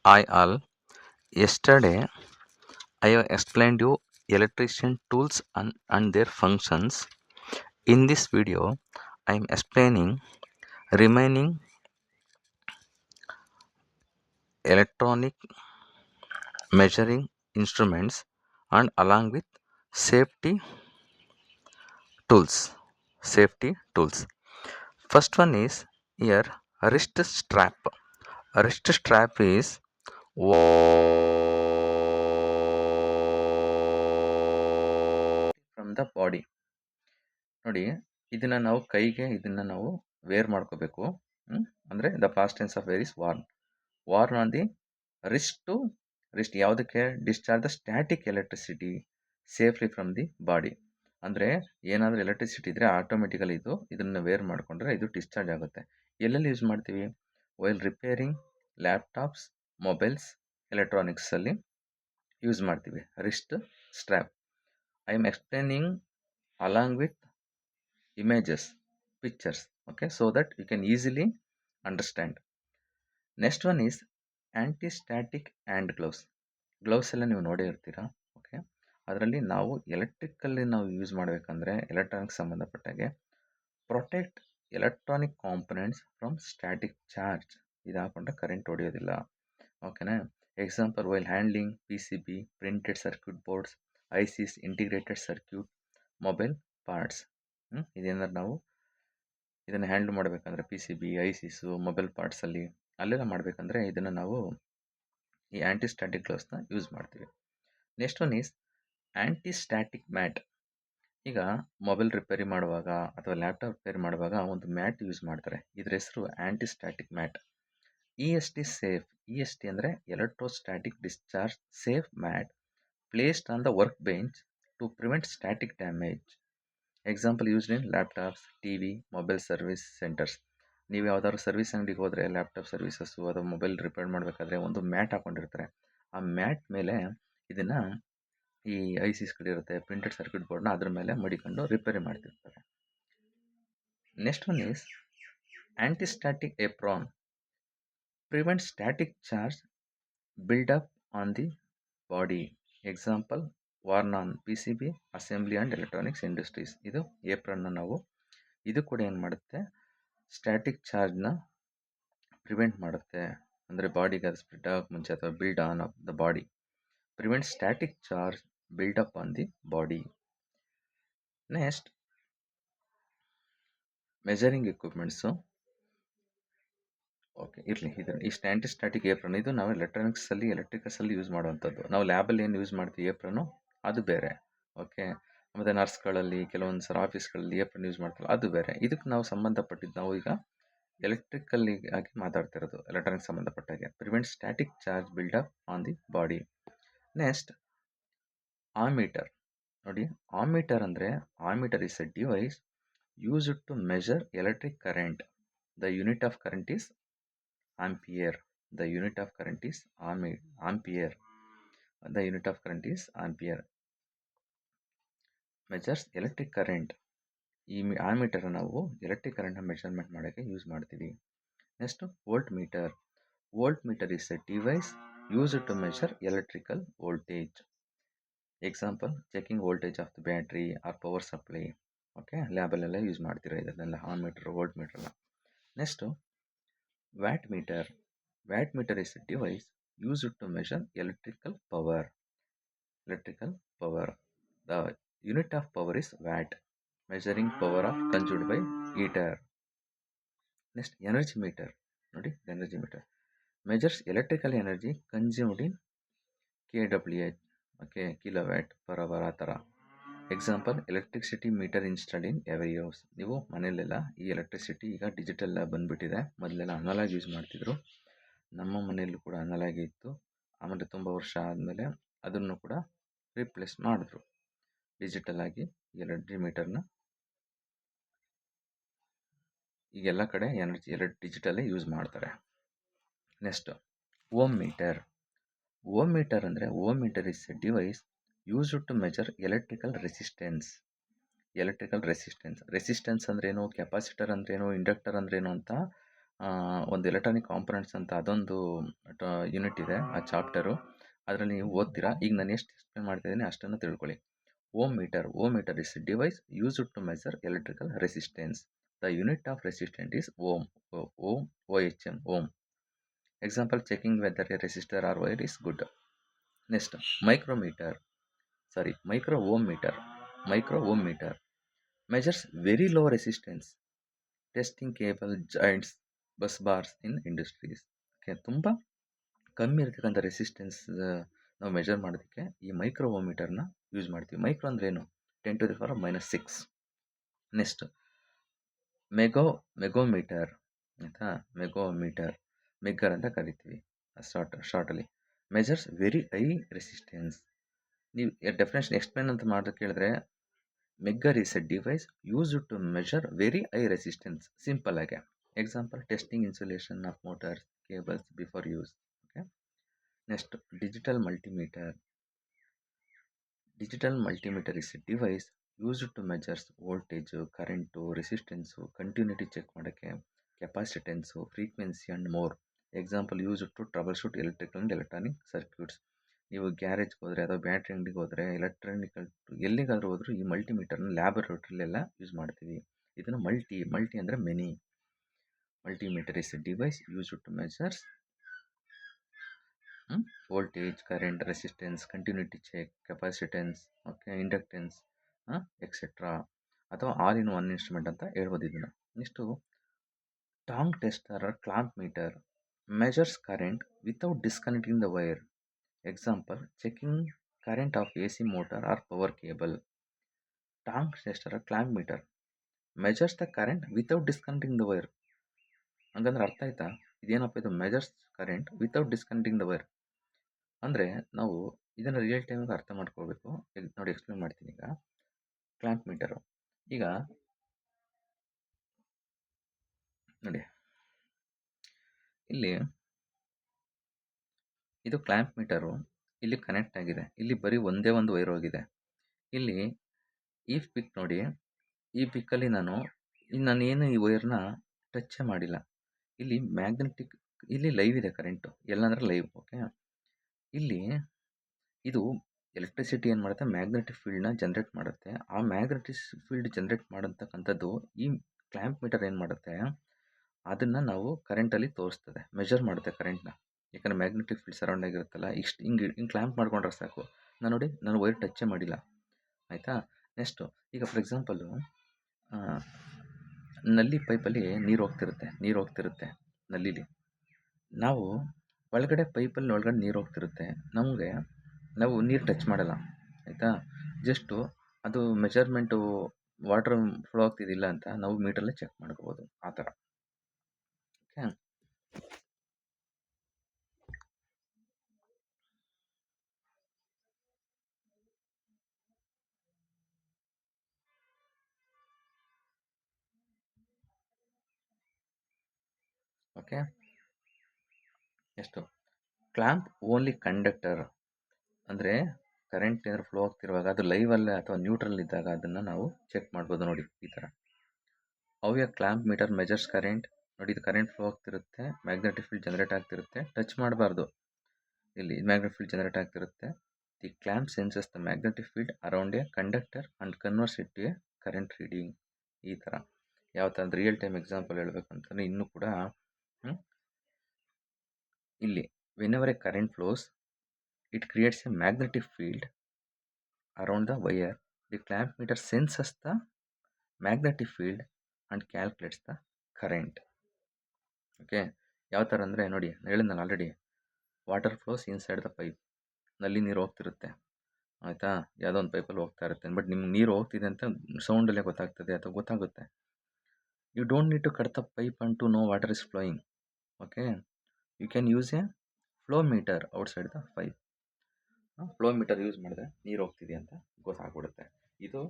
Hi all. Yesterday I have explained you electrician tools and their functions. In this video I am explaining remaining electronic measuring instruments and along with safety tools. Safety tools. First one is here wrist strap. Wrist strap is from the body. ನೋಡಿ ಇದನ್ನ ನಾವು ಕೈಗೆ ಇದನ್ನ ನಾವು wear ಮಾಡ್ಕೋಬೇಕು. ಅಂದ್ರೆ the past tense of wear is worn on the wrist to wrist ಯಾವುದಕ್ಕೆ discharge the static electricity safely from the body. ಅಂದ್ರೆ ಏನಾದರೂ ಎಲೆಕ್ಟ್ರಿಸಿಟಿ ಇದ್ರೆ ಆಟೋಮೆಟಿಕಲಿ ಇದನ್ನ ವೇರ್ ಮಾಡ್ಕೊಂಡ್ರೆ ಇದು ಡಿಸ್ಚಾರ್ಜ್ ಆಗುತ್ತೆ. ಎಲ್ಲೆಲ್ಲಿ ಯೂಸ್ ಮಾಡ್ತೀವಿ? While repairing laptops, mobiles, electronics ಅಲ್ಲಿ ಯೂಸ್ ಮಾಡ್ತೀವಿ wrist strap. I am explaining along with images, pictures, okay, so that you can easily understand. Next one is anti-static hand gloves. Gloves ಎಲ್ಲ ನೀವು ನೋಡೇ ಇರ್ತೀರಾ. Okay, ಅದರಲ್ಲಿ ನಾವು electrically ನಾವು use ಮಾಡಬೇಕಂದ್ರೆ ಎಲೆಕ್ಟ್ರಾನಿಕ್ ಸಂಬಂಧಪಟ್ಟಾಗೆ protect electronic components from static charge. ಇದು ಹಾಕೊಂಡ್ರೆ ಕರೆಂಟ್ ಹೊಡೆಯೋದಿಲ್ಲ. ಓಕೆನಾ? Example while handling PCB, printed circuit boards, ICs, integrated circuit, mobile parts. ಇದೇನಾದ್ರು ನಾವು ಇದನ್ನು ಹ್ಯಾಂಡಲ್ ಮಾಡಬೇಕಂದ್ರೆ PCB, ICs, ಮೊಬೈಲ್ ಪಾರ್ಟ್ಸಲ್ಲಿ ಅಲ್ಲೆಲ್ಲ ಮಾಡಬೇಕಂದ್ರೆ ಇದನ್ನು ನಾವು ಈ ಆ್ಯಂಟಿಸ್ಟ್ಯಾಟಿಕ್ ಗ್ಲೌಸ್ನ ಯೂಸ್ ಮಾಡ್ತೀವಿ. Next one is antistatic mat. ಈಗ ಮೊಬೈಲ್ ರಿಪೇರಿ ಮಾಡುವಾಗ ಅಥವಾ ಲ್ಯಾಪ್ಟಾಪ್ ರಿಪೇರಿ ಮಾಡುವಾಗ ಒಂದು ಮ್ಯಾಟ್ ಯೂಸ್ ಮಾಡ್ತಾರೆ. ಇದ್ರ ಹೆಸರು antistatic mat. EST safe. EST ಅಂದರೆ electrostatic discharge safe mat placed on the work bench to prevent static damage. Example used in laptops, TV, mobile service centres. ನೀವು ಯಾವ್ದಾದ್ರು ಸರ್ವಿಸ್ ಅಂಗಡಿಗೆ ಹೋದರೆ ಲ್ಯಾಪ್ಟಾಪ್ ಸರ್ವಿಸಸ್ಸು ಅಥವಾ mobile repair ಮಾಡಬೇಕಾದ್ರೆ ಒಂದು mat ಹಾಕೊಂಡಿರ್ತಾರೆ. ಆ mat ಮೇಲೆ ಇದನ್ನು ಈ ICಸ್ಗಳಿರುತ್ತೆ, ಪ್ರಿಂಟೆಡ್ ಸರ್ಕ್ಯೂಟ್ ಬೋರ್ಡ್ನ ಅದ್ರ ಮೇಲೆ ಮಡಿಕೊಂಡು ರಿಪೇರಿ ಮಾಡ್ತಿರ್ತಾರೆ. Next one is antistatic apron. Prevent static charge build up on the body. Example worn on PCB, assembly and electronics industries. ಇದು ಏಪ್ರನ್ನ ನಾವು ಇದು ಕೂಡ ಏನು ಮಾಡುತ್ತೆ, ಸ್ಟ್ಯಾಟಿಕ್ ಚಾರ್ಜ್ನ ಪ್ರಿವೆಂಟ್ ಮಾಡುತ್ತೆ. ಅಂದರೆ ಬಾಡಿಗೆ ಅದು ಸ್ಪ್ರೆಡ್ ಆಗೋಕ್ಕೆ ಮುಂಚೆ ಅಥವಾ build on off the body. Prevent static charge build up on the body. Next measuring equipments. Okay, ಇರಲಿ. ಇಷ್ಟು ಆ್ಯಂಟಿಸ್ಟ್ಯಾಟಿಕ್ ಏಪ್ರನ್ ಇದು ನಾವು ಎಲೆಕ್ಟ್ರಾನಿಕ್ಸಲ್ಲಿ ಎಲೆಕ್ಟ್ರಿಕಲ್ಸಲ್ಲಿ ಯೂಸ್ ಮಾಡುವಂಥದ್ದು. ನಾವು ಲ್ಯಾಬಲ್ಲಿ ಏನು ಯೂಸ್ ಮಾಡ್ತೀವಿ ಏಪ್ರನ್ನು ಅದು ಬೇರೆ. ಓಕೆ, ಮತ್ತು ನರ್ಸ್ಗಳಲ್ಲಿ ಕೆಲವೊಂದು ಸಲ ಆಫೀಸ್ಗಳಲ್ಲಿ ಏಪ್ರನ್ ಯೂಸ್ ಮಾಡ್ತಾರೆ, ಅದು ಬೇರೆ. ಇದಕ್ಕೆ ನಾವು ಸಂಬಂಧಪಟ್ಟಿದ್ದು ನಾವು ಈಗ ಎಲೆಕ್ಟ್ರಿಕಲ್ಲಿ ಆಗಿ ಮಾತಾಡ್ತಿರೋದು. ಎಲೆಕ್ಟ್ರಾನಿಕ್ಸ್ ಸಂಬಂಧಪಟ್ಟಾಗೆ prevent static charge build up on the body. Next ammeter. ನೋಡಿ, ಆಮೀಟರ್ ಅಂದರೆ ammeter is a device used to measure electric current. The unit of current is ampere. The unit of current is ampere. The unit of current is ampere. Measures electric current. ಈ ammeter ನಾವು electric ಕರೆಂಟ್ನ measurement ಮಾಡೋಕ್ಕೆ use ಮಾಡ್ತೀವಿ. Next volt meter. Volt meter is a device used to measure electrical voltage. Example checking voltage of the battery or power supply. Okay, ಲ್ಯಾಬಲ್ಲೆಲ್ಲ use ಮಾಡ್ತೀರಾ ಇದನ್ನೆಲ್ಲ, ammeter, volt ಮೀಟರ್ನ. Next watt meter. Watt meter is a device used to measure electrical power. Electrical power. The unit of power is watt. Measuring power of consumed by heater. Next, energy meter. Nodi, energy meter measures electrical energy consumed in kWh. Okay, kilowatt per hour ಆ ಥರ. Example electricity meter installed in every house. ನೀವು ಮನೆಯಲ್ಲೆಲ್ಲ ಈ electricity ಈಗ digital ಬಂದುಬಿಟ್ಟಿದೆ. ಮೊದಲೆಲ್ಲ analogue use ಮಾಡ್ತಿದ್ರು. ನಮ್ಮ ಮನೆಯಲ್ಲೂ ಕೂಡ ಅನಲಾಗಿ ಇತ್ತು. ಆಮೇಲೆ ತುಂಬ ವರ್ಷ ಆದಮೇಲೆ ಅದನ್ನು ಕೂಡ ರಿಪ್ಲೇಸ್ ಮಾಡಿದ್ರು ಡಿಜಿಟಲ್ ಆಗಿ. ಎನರ್ಜಿ ಮೀಟರ್ನ ಈಗೆಲ್ಲ ಕಡೆ ಡಿಜಿಟಲ್ಲೇ ಯೂಸ್ ಮಾಡ್ತಾರೆ. Next ohm meter. Ohm meter ಅಂದರೆ ohm meter is a device used to measure electrical resistance. Electrical resistance ಅಂದ್ರೇನು, ಕೆಪಾಸಿಟರ್ ಅಂದ್ರೇನು, ಇಂಡಕ್ಟರ್ ಅಂದ್ರೇನು ಅಂತ ಒಂದು ಎಲೆಕ್ಟ್ರಾನಿಕ್ ಕಾಂಪೊನೆಂಟ್ಸ್ ಅಂತ ಅದೊಂದು ಯೂನಿಟ್ ಇದೆ, ಆ ಚಾಪ್ಟರು. ಅದರಲ್ಲಿ ನೀವು ಓದ್ತೀರಾ. ಈಗ ನಾನು ಎಷ್ಟು ಎಕ್ಸ್ಪ್ಲೇನ್ ಮಾಡ್ತಾ ಇದ್ದೀನಿ ಅಷ್ಟನ್ನು ತಿಳ್ಕೊಳ್ಳಿ. Ohm meter is device used to measure electrical resistance. The unit of resistant is ohm. Ohm, OHM, ohm. Example, checking whether a resistor or wire is good. Next, micro ohm meter measures very low resistance. Testing cable joints, bus bars in industries. ತುಂಬ ಕಮ್ಮಿ ಇರ್ತಕ್ಕಂಥ resistance ನಾವು measure ಮಾಡೋದಕ್ಕೆ ಈ micro ohm ಮೀಟರ್ನ use ಮಾಡ್ತೀವಿ. Micro ಅಂದ್ರೆ ಏನು? 10⁻⁻⁶. ನೆಕ್ಸ್ಟ್ ಮೆಗೋಮೀಟರ್ ಆಯಿತಾ. ಮೆಗ್ಗರ್ ಅಂತ ಕರಿತೀವಿ ಶಾರ್ಟಲ್ಲಿ. Measures very high resistance. ನೀವು ಡೆಫಿನೇಷನ್ ಎಕ್ಸ್ಪ್ಲೇನ್ ಅಂತ ಮಾಡೋದು ಕೇಳಿದ್ರೆ, megger is a device used to measure very high resistance. Simple ಆಗಿ example, testing insulation of motors cables before use. Okay. Next, digital multimeter is a device used to measures voltage, current, resistance, continuity check ಮಾಡೋಕ್ಕೆ, capacitance, frequency and more. Example, used to troubleshoot electrical and electronic circuits. ನೀವು ಗ್ಯಾರೇಜ್ಗೆ ಹೋದರೆ ಅಥವಾ battery ಅಂಗಡಿಗೆ ಹೋದರೆ, electronical ಎಲ್ಲಿಗಾದರೂ ಹೋದರೂ ಈ ಮಲ್ಟಿಮೀಟರ್ನ ಲ್ಯಾಬೊರೇಟ್ರಿಲೆಲ್ಲ ಯೂಸ್ ಮಾಡ್ತೀವಿ. ಇದನ್ನು ಮಲ್ಟಿ ಅಂದರೆ many. Multimeter is a device used to measures voltage, current, resistance, continuity check, capacitance, okay, inductance, etcetera. ಅಥವಾ ಆಲ್ ಇನ್ ಒನ್ ಇನ್ಸ್ಟ್ರೂಮೆಂಟ್ ಅಂತ ಹೇಳ್ಬೋದು ಇದನ್ನು. Next tong tester or clamp meter measures current without disconnecting the wire. Example, checking current of AC motor or power cable. Tongue tester or clamp meter measures the current without disconnecting the wire. ಹಂಗಂದ್ರೆ ಅರ್ಥ ಆಯ್ತಾ? ಇದೇನಪ್ಪ ಇದು measures current without disconnecting the wire ಅಂದರೆ ನಾವು ಇದನ್ನು real ಟೈಮಿಗೆ ಅರ್ಥ ಮಾಡ್ಕೋಬೇಕು. ನೋಡಿ, ಎಕ್ಸ್ಪ್ಲೇನ್ ಮಾಡ್ತೀನಿ. ಈಗ ಕ್ಲಾಂಪ್ ಮೀಟರು, ಈಗ ನೋಡಿ ಇಲ್ಲಿ ಇದು ಕ್ಲಾಂಪ್ ಮೀಟರು ಇಲ್ಲಿ ಕನೆಕ್ಟ್ ಆಗಿದೆ. ಇಲ್ಲಿ ಬರೀ ಒಂದೇ ಒಂದು ವೈರ್ ಹೋಗಿದೆ. ಇಲ್ಲಿ ಈ ಪಿಕ್ ನೋಡಿ, ಈ ಪಿಕ್ಕಲ್ಲಿ ನಾನೇನು ಈ ವೈರ್ನ ಟಚ್ ಮಾಡಿಲ್ಲ. ಇಲ್ಲಿ ಮ್ಯಾಗ್ನೆಟಿಕ್, ಇಲ್ಲಿ ಲೈವ್ ಇದೆ ಕರೆಂಟು, ಎಲ್ಲಂದ್ರೆ ಲೈವ್. ಓಕೆ. ಇಲ್ಲಿ ಇದು ಎಲೆಕ್ಟ್ರಿಸಿಟಿ ಏನು ಮಾಡುತ್ತೆ, ಮ್ಯಾಗ್ನೆಟಿಕ್ ಫೀಲ್ಡ್ನ ಜನ್ರೇಟ್ ಮಾಡುತ್ತೆ. ಆ ಮ್ಯಾಗ್ನೆಟಿಕ್ ಫೀಲ್ಡ್ ಜನ್ರೇಟ್ ಮಾಡತಕ್ಕಂಥದ್ದು ಈ ಕ್ಲ್ಯಾಂಪ್ ಮೀಟರ್ ಏನು ಮಾಡುತ್ತೆ, ಅದನ್ನು ನಾವು ಕರೆಂಟಲ್ಲಿ ತೋರಿಸ್ತದೆ, ಮೆಜರ್ ಮಾಡುತ್ತೆ ಕರೆಂಟ್ನ. ಯಾಕಂದರೆ ಮ್ಯಾಗ್ನೆಟಿಕ್ ಫೀಲ್ಡ್ ಸರೌಂಡ್ ಆಗಿರುತ್ತಲ್ಲ. ಹಿಂಗೆ ಕ್ಲ್ಯಾಂಪ್ ಮಾಡ್ಕೊಂಡ್ರೆ ಸಾಕು. ನಾನು ವೈರ್ ಟಚ್ಚೇ ಮಾಡಿಲ್ಲ, ಆಯಿತಾ. ನೆಕ್ಸ್ಟು, ಈಗ ಫಾರ್ ಎಕ್ಸಾಂಪಲ್ಲು ನಲ್ಲಿ ಪೈಪಲ್ಲಿ ನೀರು ಹೋಗ್ತಿರುತ್ತೆ ನಲ್ಲಿಲಿ. ನಾವು ಒಳಗಡೆ ನೀರು ಹೋಗ್ತಿರುತ್ತೆ. ನಾವು ನೀರು ಟಚ್ ಮಾಡಲ್ಲ, ಆಯಿತಾ. ಜಸ್ಟು ಅದು ಮೆಜರ್ಮೆಂಟು ವಾಟರ್ ಫ್ಲೋ ಆಗ್ತಿದ್ದಿಲ್ಲ ಅಂತ ನಾವು ಮೀಟ್ರಲ್ಲಿ ಚೆಕ್ ಮಾಡ್ಕೋಬೋದು, ಆ ಥರ. ಓಕೆ. ಓಕೆ. ಎಷ್ಟು ಕ್ಲಾಂಪ್ ಓನ್ಲಿ ಕಂಡಕ್ಟರ್ ಅಂದರೆ ಕರೆಂಟ್ ಏನಾದ್ರು ಫ್ಲೋ ಆಗ್ತಿರುವಾಗ ಅದು ಲೈವಲ್ಲೇ ಅಥವಾ ನ್ಯೂಟ್ರಲ್ ಇದ್ದಾಗ ಅದನ್ನು ನಾವು ಚೆಕ್ ಮಾಡ್ಬೋದು. ನೋಡಿ ಈ ಥರ. How a clamp meter measures current. ನೋಡಿ, ಇದು ಕರೆಂಟ್ ಫ್ಲೋ ಆಗ್ತಿರುತ್ತೆ, ಮ್ಯಾಗ್ನೆಟಿಕ್ ಫೀಲ್ಡ್ ಜನರೇಟ್ ಆಗ್ತಿರುತ್ತೆ. ಟಚ್ ಮಾಡಬಾರ್ದು. ಇಲ್ಲಿ ಮ್ಯಾಗ್ನೆಟಿಕ್ ಫೀಲ್ಡ್ ಜನರೇಟ್ ಆಗ್ತಿರುತ್ತೆ. The clamp senses the magnetic field around a conductor and converts it to a current reading. ಈ ಥರ ಯಾವ ಥರ ರಿಯಲ್ ಟೈಮ್ ಎಕ್ಸಾಂಪಲ್ ಹೇಳಬೇಕು ಅಂತಂದರೆ, ಇನ್ನೂ ಕೂಡ ಇಲ್ಲಿ whenever a current flows, it creates a magnetic field around the wire. The clamp meter senses the magnetic field and calculates the current. Okay. ಯಾವ ಥರ ಅಂದರೆ ನೋಡಿ, ಹೇಳಿದ್ನಲ್ಲ already, water flows inside the pipe. ನಲ್ಲಿ ನೀರು ಹೋಗ್ತಿರುತ್ತೆ, ಆಯಿತಾ. ಯಾವುದೋ ಒಂದು ಪೈಪಲ್ಲಿ ಹೋಗ್ತಾ ಇರುತ್ತೆ. ಬಟ್ ನಿಮ್ಗೆ ನೀರು ಹೋಗ್ತಿದೆ ಅಂತ ಸೌಂಡಲ್ಲೇ ಗೊತ್ತಾಗ್ತದೆ ಅಥವಾ ಗೊತ್ತಾಗುತ್ತೆ. You don't need to cut the pipe and to know water is flowing. Okay. You can use a flow meter outside the pipe. Flow meter use ಮಾಡಿದ್ರೆ ನೀರು ಹೋಗ್ತಿದೆ ಅಂತ ಗೊತ್ತಾಗ್ಬಿಡುತ್ತೆ. ಇದು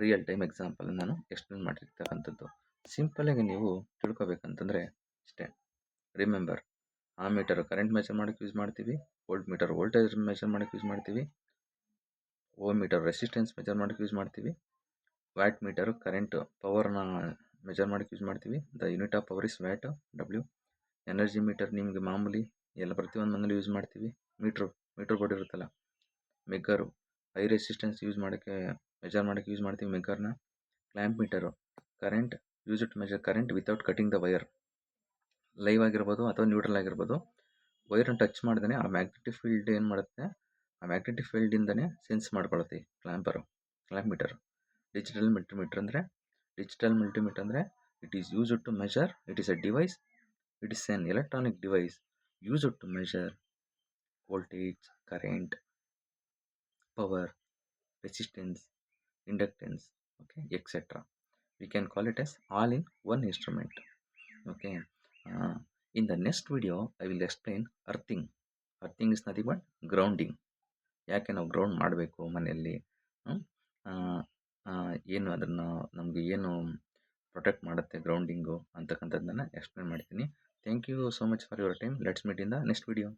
ರಿಯಲ್ ಟೈಮ್ ಎಕ್ಸಾಂಪಲ್ ನಾನು ಎಕ್ಸ್ಪ್ಲೇನ್ ಮಾಡಿರ್ತಕ್ಕಂಥದ್ದು. ಸಿಂಪಲಾಗಿ ನೀವು ತಿಳ್ಕೊಬೇಕಂತಂದರೆ ಇಷ್ಟೇ. Remember, ammeter current measure ಮಾಡೋಕ್ಕೆ ಯೂಸ್ ಮಾಡ್ತೀವಿ, ವೋಲ್ಟ್ ಮೀಟರ್ ವೋಲ್ಟೇಜ್ ಮೆಜರ್ ಮಾಡೋಕ್ಕೆ ಯೂಸ್ ಮಾಡ್ತೀವಿ, ಓಮ್ ಮೀಟರ್ ರೆಸಿಸ್ಟೆನ್ಸ್ ಮೆಜರ್ ಮಾಡೋಕ್ಕೆ ಯೂಸ್ ಮಾಡ್ತೀವಿ, ವ್ಯಾಟ್ ಮೀಟರು ಕರೆಂಟ್ ಪವರ್ನ ಮೆಜರ್ ಮಾಡೋಕ್ಕೆ ಯೂಸ್ ಮಾಡ್ತೀವಿ. The unit of power is watt, W. Energy metre ನಿಮಗೆ ಮಾಮೂಲಿ ಎಲ್ಲ ಪ್ರತಿಯೊಂದು ಮನೇಲಿ ಯೂಸ್ ಮಾಡ್ತೀವಿ. ಮೀಟ್ರ್ ಬೋರ್ಡ್ ಇರುತ್ತಲ್ಲ, ಮೆಗ್ಗರು, ಹೈ ರೆಸಿಸ್ಟೆನ್ಸ್ ಯೂಸ್ ಮಾಡೋಕ್ಕೆ, ಮೆಜರ್ ಮಾಡೋಕ್ಕೆ ಯೂಸ್ ಮಾಡ್ತೀವಿ ಮೆಗ್ಗರ್ನ. Clamp meter, current, use it measure current without cutting the wire. Live ಆಗಿರ್ಬೋದು ಅಥವಾ ನ್ಯೂಟ್ರಲ್ ಆಗಿರ್ಬೋದು, ವೈರನ್ನು ಟಚ್ ಮಾಡ್ದೇ ಆ ಮ್ಯಾಗ್ನೆಟಿಕ್ ಫೀಲ್ಡ್ ಏನು ಮಾಡುತ್ತೆ, ಆ ಮ್ಯಾಗ್ನೆಟಿಕ್ ಫೀಲ್ಡಿಂದನೇ ಸೆನ್ಸ್ ಮಾಡ್ಕೊಳುತ್ತೆ ಕ್ಲ್ಯಾಂಪ್ ಮೀಟರ್. ಡಿಜಿಟಲ್ ಮಲ್ಟಿಮೀಟರ್ ಅಂದರೆ it is used to measure, it is a device, it is an electronic device used to measure voltage, current, power, resistance, inductance, okay, etc. We can call it as all in one instrument. Okay. In the next video, I will explain earthing. Earthing is nothing but grounding. ಯಾಕೆ ನಾವು ground ಮಾಡಬೇಕು ಮನೆಯಲ್ಲಿ, ಏನು ಅದನ್ನು ನಮಗೆ ಏನು protect ಮಾಡುತ್ತೆ ಗ್ರೌಂಡಿಂಗು ಅಂತಕ್ಕಂಥದ್ದನ್ನು ಎಕ್ಸ್ಪ್ಲೇನ್ ಮಾಡ್ತೀನಿ. Thank you so much for your time. Let's meet in the next video.